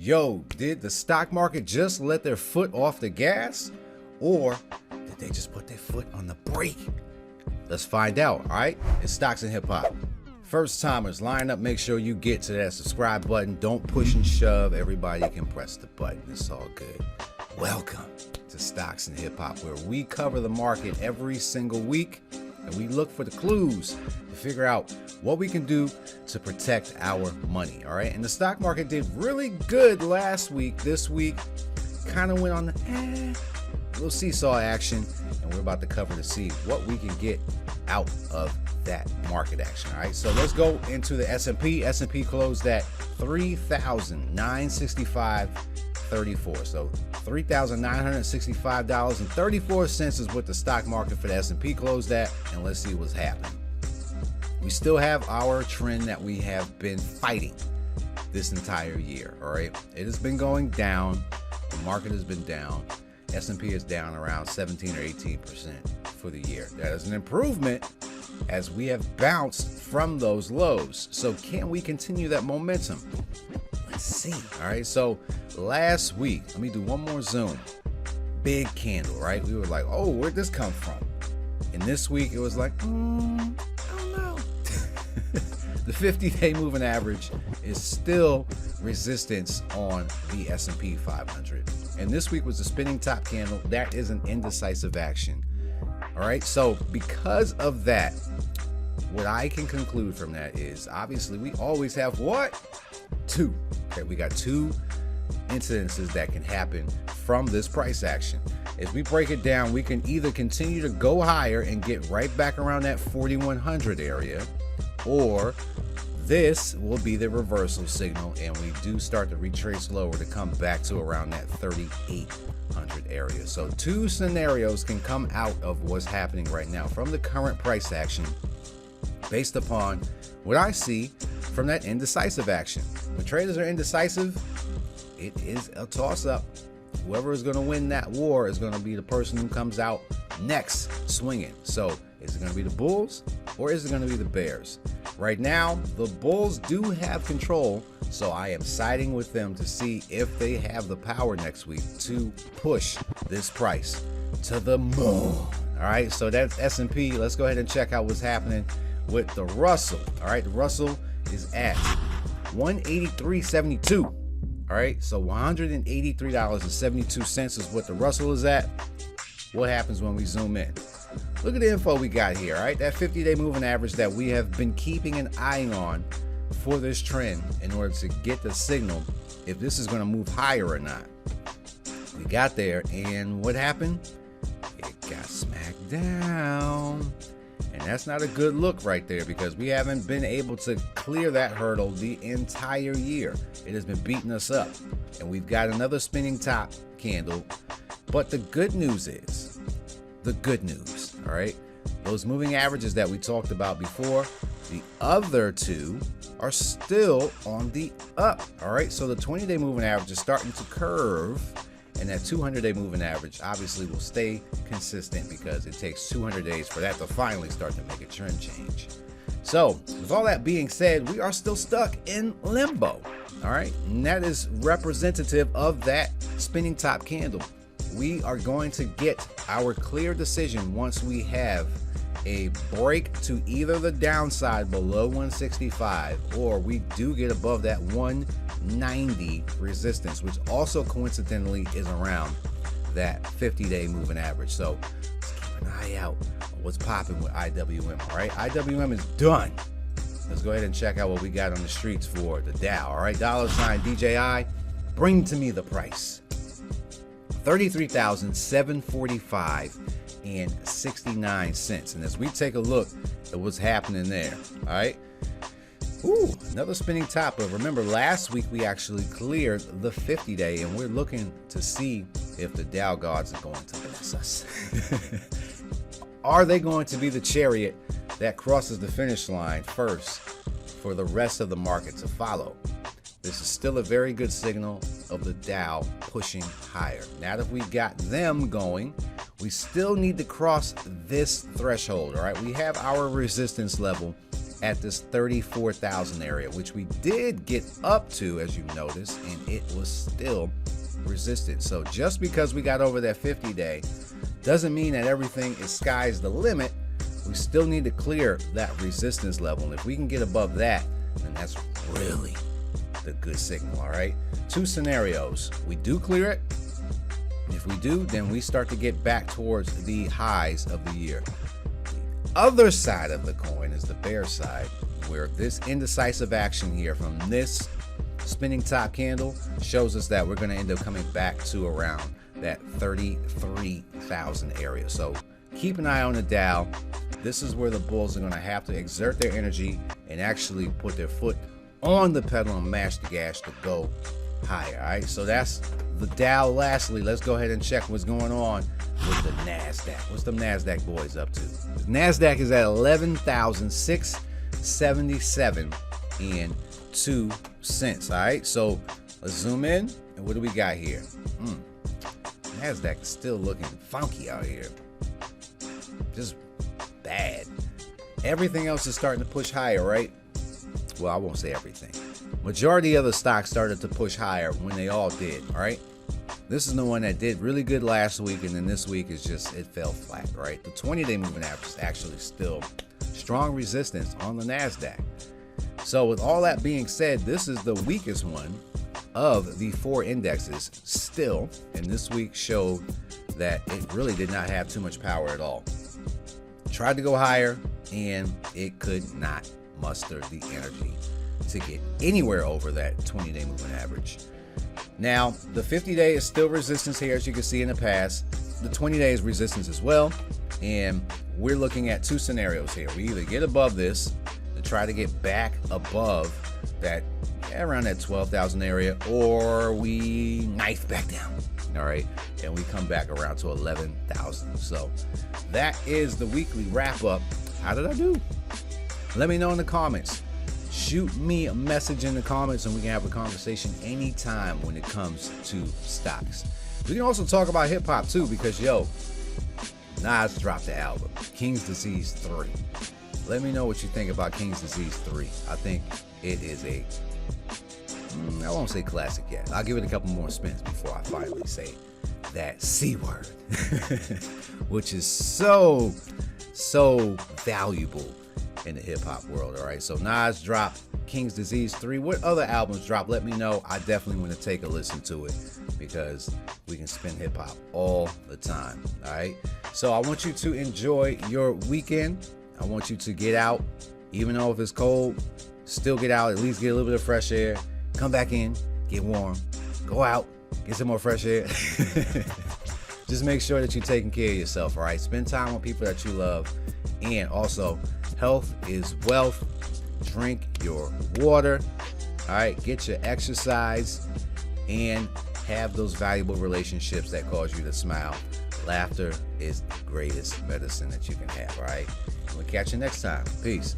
Yo, did the stock market just let their foot off the gas? Or did they just put their foot on the brake? Let's find out, all right? It's Stocks and Hip Hop. First timers, line up, make sure you get to that subscribe button. Don't push and shove. Everybody can press the button. It's all good. Welcome to Stocks and Hip Hop, where we cover the market every single week and we look for the clues to figure out what we can do to protect our money, all right? And the stock market did really good last week. This week kind of went on the little seesaw action, and we're about to cover to see what we can get out of that market action. All right, so let's go into the S&P. S&P closed at 3,965.34. So $3,965.34 is what the stock market for the S&P closed at, and let's see what's happening. We still have our trend that we have been fighting this entire year. All right, it has been going down. The market has been down. S&P is down around 17 or 18% for the year. That is an improvement as we have bounced from those lows. So can we continue that momentum? Let's see. All right, so last week, let me do one more zoom. Big candle, right? We were like, oh, where'd this come from? And this week it was like, I don't know. The 50-day moving average is still resistance on the S&P 500. And this week was a spinning top candle. That is an indecisive action. All right, so because of that, what I can conclude from that is obviously we always have what? Two. Okay, we got two incidences that can happen from this price action. As we break it down, we can either continue to go higher and get right back around that 4,100 area, or this will be the reversal signal and we do start to retrace lower to come back to around that 3,800 area. So two scenarios can come out of what's happening right now from the current price action based upon what I see from that indecisive action. When traders are indecisive, it is a toss-up. Whoever is going to win that war is going to be the person who comes out next swinging. So is it going to be the bulls or is it going to be the bears? Right now, the bulls do have control, so I am siding with them to see if they have the power next week to push this price to the moon. All right, so that's S&P. Let's go ahead and check out what's happening with the Russell. All right, the Russell is at 183.72. All right, so $183.72 is what the Russell is at. What happens when we zoom in? Look at the info we got here, all right? That 50-day moving average that we have been keeping an eye on for this trend in order to get the signal if this is going to move higher or not. We got there, and what happened? It got smacked down. And that's not a good look right there because we haven't been able to clear that hurdle the entire year. It has been beating us up. And we've got another spinning top candle. But the good news is, all right, those moving averages that we talked about before, the other two are still on the up. All right, so the 20-day moving average is starting to curve, and that 200-day moving average obviously will stay consistent because it takes 200 days for that to finally start to make a trend change. So with all that being said, we are still stuck in limbo. All right, and that is representative of that spinning top candle. We are going to get our clear decision once we have a break to either the downside below 165, or we do get above that 190 resistance, which also coincidentally is around that 50-day moving average. So let's keep an eye out on what's popping with IWM. All right, IWM is done. Let's go ahead and check out what we got on the streets for the Dow. All right, $ DJI, bring to me the price. 33,745.69. And as we take a look at what's happening there, all right. Ooh, another spinning top. But remember, last week we actually cleared the 50-day, and we're looking to see if the Dow gods are going to bless us. Are they going to be the chariot that crosses the finish line first for the rest of the market to follow? This is still a very good signal of the Dow pushing higher. Now that we got them going, we still need to cross this threshold, all right? We have our resistance level at this 34,000 area, which we did get up to, as you notice, and it was still resistant. So just because we got over that 50-day doesn't mean that everything is sky's the limit. We still need to clear that resistance level, and if we can get above that, then that's really the good signal. All right, two scenarios: we do clear it. If we do, then we start to get back towards the highs of the year. The other side of the coin is the bear side, where this indecisive action here from this spinning top candle shows us that we're going to end up coming back to around that 33,000 area. So keep an eye on the Dow. This is where the bulls are going to have to exert their energy and actually put their foot on the pedal and mash the gas to go higher. All right, so that's the Dow. Lastly, let's go ahead and check what's going on with the Nasdaq. What's the Nasdaq boys up to? The Nasdaq is at 11,677 and 2 cents. All right, so let's zoom in, and what do we got here? Nasdaq is still looking funky out here, just bad. Everything else is starting to push higher, right? Well, I won't say everything. Majority of the stocks started to push higher when they all did. All right, this is the one that did really good last week, and then this week is just, it fell flat. Right, the 20-day moving average is actually still strong resistance on the Nasdaq. So with all that being said, this is the weakest one of the 4 indexes still, and this week showed that it really did not have too much power at all. Tried to go higher, and it could not muster the energy to get anywhere over that 20-day moving average. Now, the 50-day is still resistance here, as you can see in the past. The 20-day is resistance as well, and we're looking at 2 scenarios here. We either get above this to try to get back above that, around that 12,000 area, or we knife back down. All right, and we come back around to 11,000. So that is the weekly wrap up. How did I do? Let me know in the comments. Shoot me a message in the comments, and we can have a conversation anytime when it comes to stocks. We can also talk about hip hop too, because Nas dropped the album King's Disease 3. Let me know what you think about King's Disease 3. I think it is a, I won't say classic yet. I'll give it a couple more spins before I finally say that C word, which is so valuable in the hip hop world. All right, so Nas dropped King's Disease 3. What other albums dropped? Let me know. I definitely want to take a listen to it, because we can spin hip hop all the time. All right, so I want you to enjoy your weekend. I want you to get out, even though if it's cold, still get out, at least get a little bit of fresh air. Come back in, get warm, go out, get some more fresh air. Just make sure that you're taking care of yourself. All right, spend time with people that you love, and also, health is wealth. Drink your water. All right, get your exercise, and have those valuable relationships that cause you to smile. Laughter is the greatest medicine that you can have. All right, we'll catch you next time. Peace.